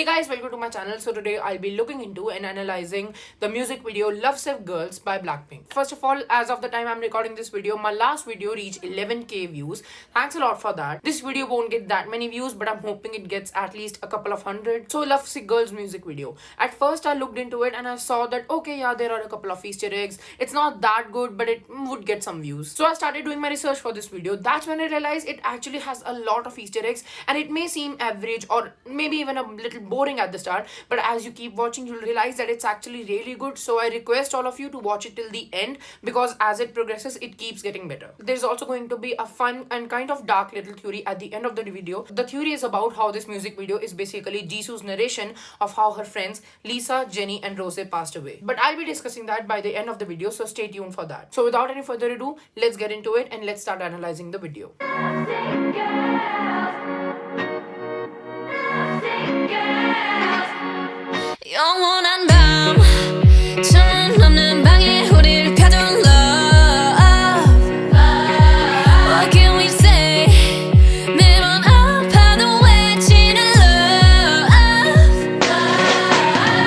Hey guys, welcome to my channel. So today I'll be looking into and analyzing the music video Lovesick Girls by BLACKPINK. First of all, as of the time I'm recording this video, my last video reached 11k views. Thanks a lot for that. This video won't get that many views, but I'm hoping it gets at least a couple of hundred. So Lovesick Girls music video. At first I looked into it and I saw that okay, yeah, there are a couple of Easter eggs. It's not that good, but it would get some views. So I started doing my research for this video. That's when I realized it actually has a lot of Easter eggs, and it may seem average or maybe even a little boring at the start, but as you keep watching you'll realize that it's actually really good. So I request all of you to watch it till the end, because as it progresses it keeps getting better. There's also going to be a fun and kind of dark little theory at the end of the video. The theory is about how this music video is basically Jisoo's narration of how her friends Lisa, Jenny and Rose passed away, but I'll be discussing that by the end of the video, so stay tuned for that. So without any further ado, let's get into it and let's start analyzing the video. 영원한 밤 천 넘는 방에 우리를 가둔 love. What can we say? 매번 아파도 외치는 love.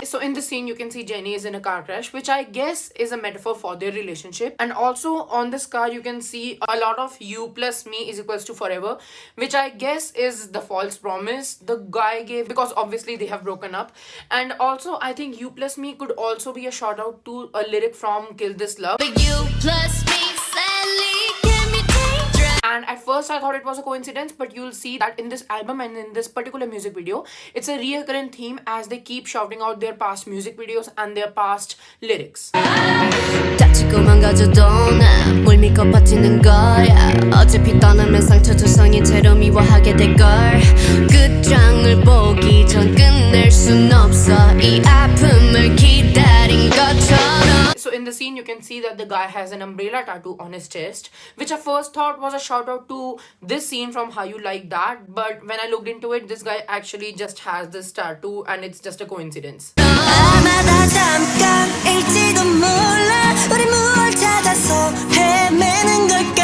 So in this scene you can see Jenny is in a car crash, which I guess is a metaphor for their relationship, and also on this car you can see a lot of you plus me is equals to forever, which I guess is the false promise the guy gave, because obviously they have broken up. And also I think you plus me could also be a shout out to a lyric from Kill This Love. But you plus me sadly can be dangerous. And at first I thought it was a coincidence, but you'll see that in this album and in this particular music video it's a recurrent theme as they keep shouting out their past music videos and their past lyrics. 다치고 망가져도 난 뭘 믿고 버티는 거야. 어차피 떠나면 상처 투성인 채로 미워하게 될걸. 끝장을 보기 전 끝낼 순 없어 이 아픔을 기다린 것처럼. So in the scene you can see that the guy has an umbrella tattoo on his chest, which I first thought was a shout out to this scene from How You Like That, but when I looked into it, this guy actually just has this tattoo and it's just a coincidence. 아마도 잠깐일지도 몰라 우리 무얼 찾아서 헤매는 걸까.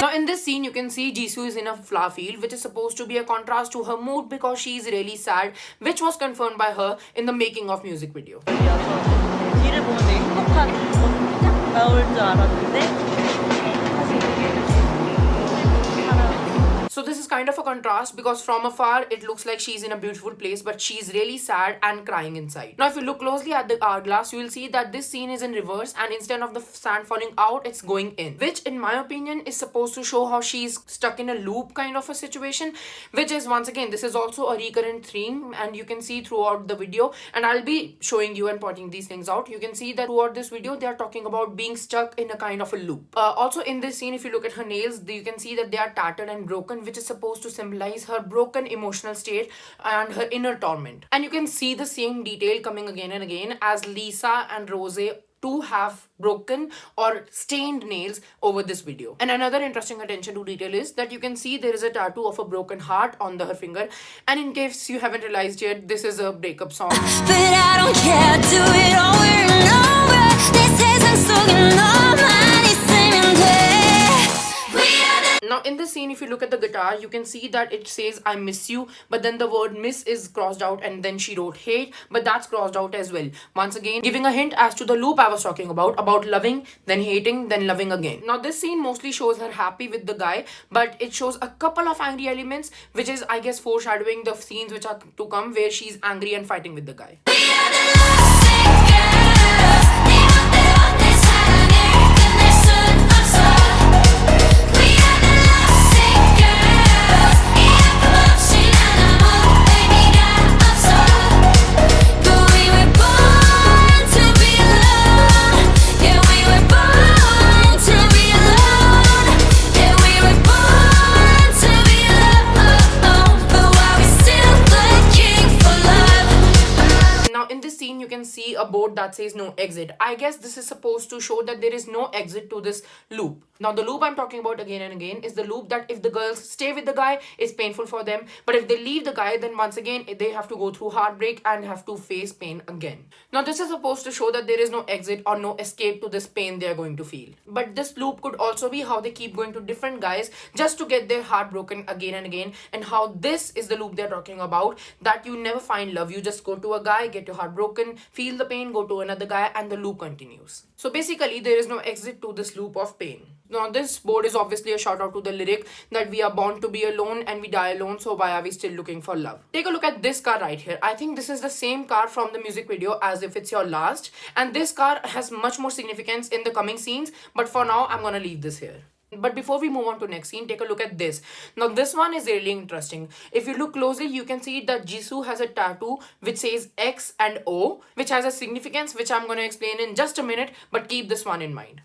Now in this scene you can see Jisoo is in a flower field, which is supposed to be a contrast to her mood because she is really sad, which was confirmed by her in the making of music video. 뒤를 보면 되게 행복한 모습이 딱 나올 줄 알았는데 사실 되게 So this is kind of a contrast because from afar it looks like she's in a beautiful place, but she's really sad and crying inside. Now if you look closely at the hourglass, you will see that this scene is in reverse, and instead of the sand falling out, it's going in, which in my opinion is supposed to show how she's stuck in a loop kind of a situation, which is, once again, this is also a recurrent theme and you can see throughout the video, and I'll be showing you and pointing these things out. You can see that throughout this video they are talking about being stuck in a kind of a loop. Also in this scene, if you look at her nails, you can see that they are tattered and broken, which is supposed to symbolize her broken emotional state and her inner torment. And you can see the same detail coming again and again as Lisa and Rose to have broken or stained nails over this video. And another interesting attention to detail is that you can see there is a tattoo of a broken heart on her finger, and in case you haven't realized yet, this is a breakup song. But I don't care, do it over and over. 내 세상 속에 너만 있으면 돼. Now in this scene, if you look at the guitar, you can see that it says I miss you, but then the word miss is crossed out, and then she wrote hate, but that's crossed out as well. Once again giving a hint as to the loop I was talking about loving, then hating, then loving again. Now this scene mostly shows her happy with the guy, but it shows a couple of angry elements, which is, I guess, foreshadowing the scenes which are to come where she's angry and fighting with the guy. scene, you can see a board that says no exit. I guess this is supposed to show that there is no exit to this loop. Now, the loop I'm talking about again and again is the loop that if the girls stay with the guy, it's painful for them. But if they leave the guy, then once again, they have to go through heartbreak and have to face pain again. Now, this is supposed to show that there is no exit or no escape to this pain they are going to feel. But this loop could also be how they keep going to different guys just to get their heart broken again and again. And how this is the loop they're talking about, that you never find love. You just go to a guy, get your heart broken, feel the pain, go to another guy, and the loop continues. So basically, there is no exit to this loop of pain. Now, this board is obviously a shout out to the lyric that we are born to be alone and we die alone, so why are we still looking for love? Take a look at this car right here. I think this is the same car from the music video, As If It's Your Last. And this car has much more significance in the coming scenes. But for now, I'm gonna leave this here. But before we move on to next scene, take a look at this. Now, this one is really interesting. If you look closely, you can see that Jisoo has a tattoo which says X and O, which has a significance which I'm gonna explain in just a minute, but keep this one in mind.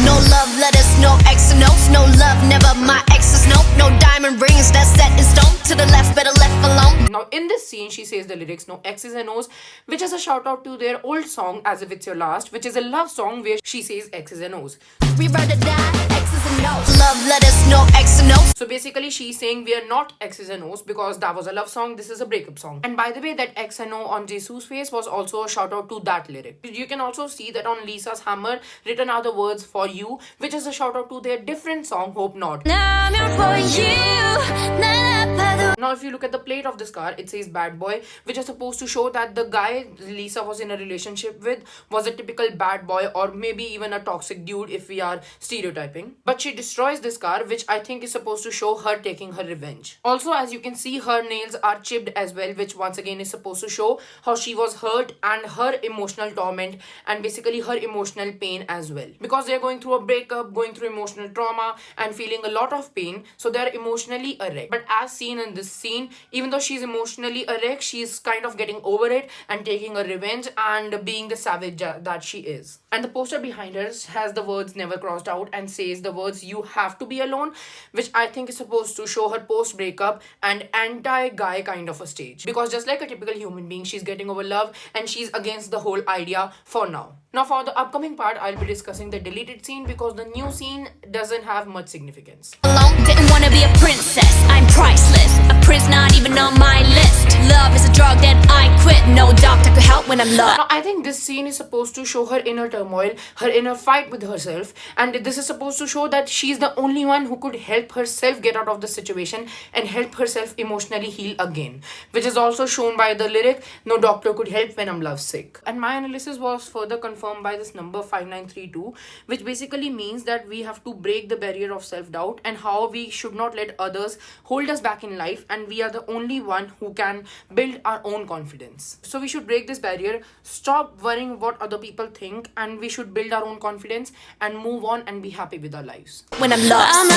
No love letters, no X and O's, no love, never my exes, no diamond rings, that's set in stone, to the left, better left alone. Now, in this scene, she says the lyrics, no X's and O's, which is a shout out to their old song, As If It's Your Last, which is a love song where she says X's and O's. We ride or die, X's and O's. Love letters, no X and O's. So basically, she's saying we are not X's and O's because that was a love song, this is a breakup song. And by the way, that X and O on Jisoo's face was also a shout out to that lyric. You can also see that on Lisa's hammer, written are the words for you, which is a shout out to their different song, Hope Not. Now Now, if you look at the plate of this car, it says bad boy, which is supposed to show that the guy Lisa was in a relationship with was a typical bad boy or maybe even a toxic dude if we are stereotyping. But she destroys this car, which I think is supposed to show her taking her revenge. Also, as you can see, her nails are chipped as well, which once again is supposed to show how she was hurt and her emotional torment and basically her emotional pain as well. Because they're going through a breakup, going through emotional trauma and feeling a lot of pain, so they're emotionally a wreck. But as seen in this scene, even though she's emotionally a wreck, she's kind of getting over it and taking a revenge and being the savage that she is. And the poster behind her has the words never crossed out and says the words you have to be alone, which I think is supposed to show her post breakup and anti-guy kind of a stage. Because just like a typical human being, she's getting over love and she's against the whole idea for now. Now, for the upcoming part, I'll be discussing the deleted scene because the new scene doesn't have much significance. alone, didn't wanna be a princess, I'm priceless. A prince not even on my list. Love is a drug that I quit. No doctor could help when I'm lost. Now, I think this scene is supposed to show her inner turmoil, her inner fight with herself, and this is supposed to show that she's the only one who could help herself get out of the situation and help herself emotionally heal again, which is also shown by the lyric, no doctor could help when I'm lovesick. And my analysis was further confirmed by this number 5932, which basically means that we have to break the barrier of self-doubt and how we should not let others hold us back in life, and we are the only one who can build our own confidence. So we should break this barrier, stop worrying what other people think, and we should build our own confidence and move on and be happy with our lives. When I'm lost.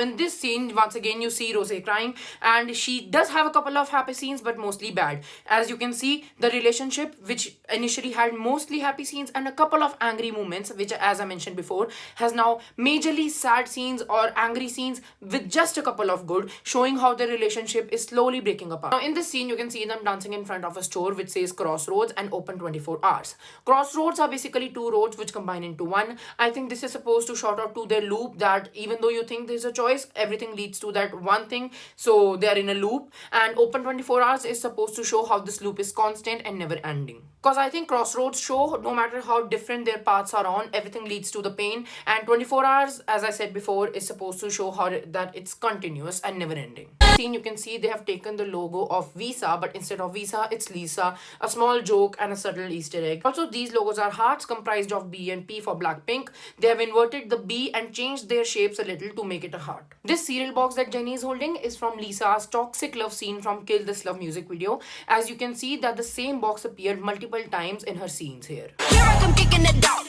In this scene, once again, you see Rose crying, and she does have a couple of happy scenes, but mostly bad. As you can see, the relationship, which initially had mostly happy scenes and a couple of angry moments, which, as I mentioned before, has now majorly sad scenes or angry scenes with just a couple of good, showing how the relationship is slowly breaking apart. Now, in this scene, you can see them dancing in front of a store which says Crossroads and open 24 hours. Crossroads are basically two roads which combine into one. I think this is supposed to shout out to their loop that even though you think there's a choice, everything leads to that one thing, so they are in a loop. And open 24 hours is supposed to show how this loop is constant and never ending. Because I think Crossroads show no matter how different their paths are on, everything leads to the pain, and 24 hours, as I said before, is supposed to show how that it's continuous and never ending. Scene, you can see they have taken the logo of Visa, but instead of Visa, it's Lisa, a small joke and a subtle Easter egg. Also, these logos are hearts comprised of B and P for Blackpink. They have inverted the B and changed their shapes a little to make it a heart. This cereal box that Jennie is holding is from Lisa's toxic love scene from Kill This Love music video. As you can see that the same box appeared multiple times in her scenes here. Here I come kicking it out.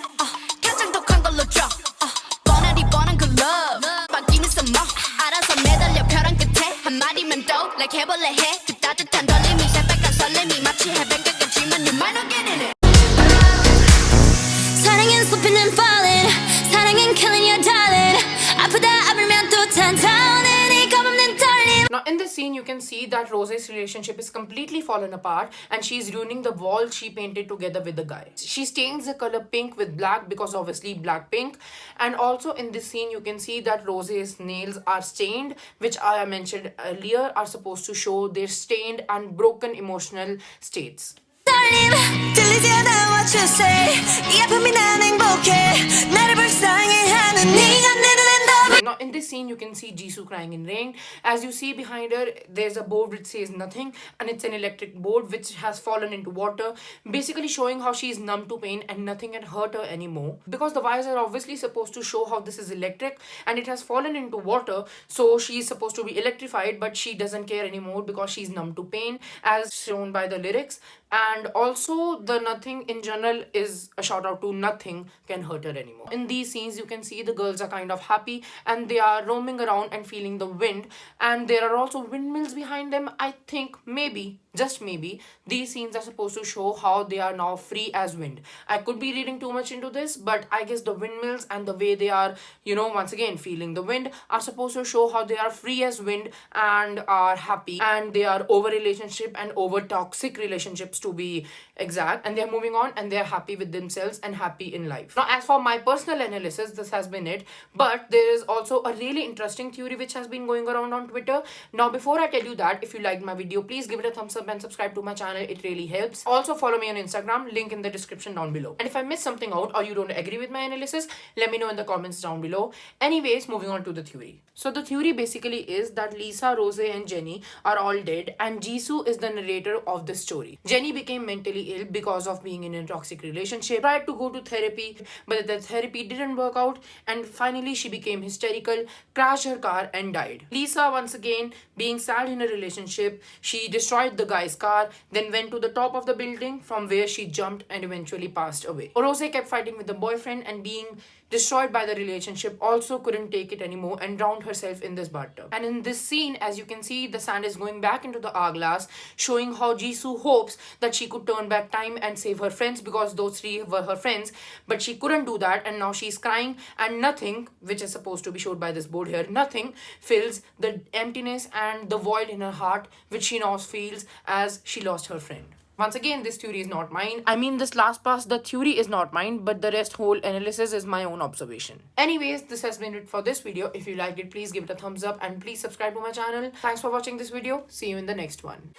결정독한 걸로 줘. 뻔하디 뻔한 그 love. 바뀌는 some more. 알아서 매달려 벼랑 끝에 한 마디만 더 like 해볼래 해. 그 따뜻한 떨림이 새빨간 설렘이 마치 해변가 같지만 you might not get in it. 사랑은 slipping and falling. 사랑은 killing your darling. 아프다 아프면 또 탄탄해. 네 겁없는 scene, you can see that Rose's relationship is completely fallen apart and she's ruining the wall she painted together with the guy. She stains the color pink with black because obviously BLACKPINK. And also in this scene, you can see that Rose's nails are stained, which I mentioned earlier are supposed to show their stained and broken emotional states. 떨림 들리지 않아 what you say 이 아픔이 난 행복해 나를 불쌍해하는 네가 내 눈엔 더 Now in this scene, you can see Jisoo crying in rain. As you see behind her, there's a board which says nothing, and it's an electric board which has fallen into water, basically showing how she is numb to pain and nothing can hurt her anymore. Because the wires are obviously supposed to show how this is electric and it has fallen into water, so she is supposed to be electrified, but she doesn't care anymore because she's numb to pain, as shown by the lyrics. And also the nothing in general is a shout out to nothing can hurt her anymore. In these scenes, you can see the girls are kind of happy and they are roaming around and feeling the wind, and there are also windmills behind them. I think maybe, just maybe, these scenes are supposed to show how they are now free as wind. I could be reading too much into this, but I guess the windmills and the way they are, once again feeling the wind are supposed to show how they are free as wind and are happy, and they are over relationship and over toxic relationships to be exact, and they're moving on and they're happy with themselves and happy in life. Now as for my personal analysis, this has been it, but there is also a really interesting theory which has been going around on Twitter. Now before I tell you that, if you liked my video, please give it a thumbs up and subscribe to my channel. It really helps. Also follow me on Instagram, link in the description down below. And if I missed something out or you don't agree with my analysis, let me know in the comments down below. Anyways, moving on to the theory. So the theory basically is that Lisa, Rose and Jennie are all dead and Jisoo is the narrator of the story. Jennie became mentally ill because of being in a toxic relationship, tried to go to therapy, but the therapy didn't work out, and finally she became hysterical, crashed her car and died. Lisa, once again being sad in a relationship, she destroyed the guy's car, then went to the top of the building from where she jumped and eventually passed away. Rose kept fighting with the boyfriend and being destroyed by the relationship, also couldn't take it anymore and drowned herself in this bathtub. And in this scene, as you can see, the sand is going back into the hourglass, showing how Jisoo hopes that she could turn back time and save her friends because those three were her friends, but she couldn't do that, and now she's crying, and nothing, which is supposed to be showed by this board here, nothing fills the emptiness and the void in her heart which she now feels as she lost her friend. Once again, this theory is not mine. I mean, this last part, the theory is not mine, but the rest whole analysis is my own observation. Anyways, this has been it for this video. If you liked it, please give it a thumbs up and please subscribe to my channel. Thanks for watching this video. See you in the next one.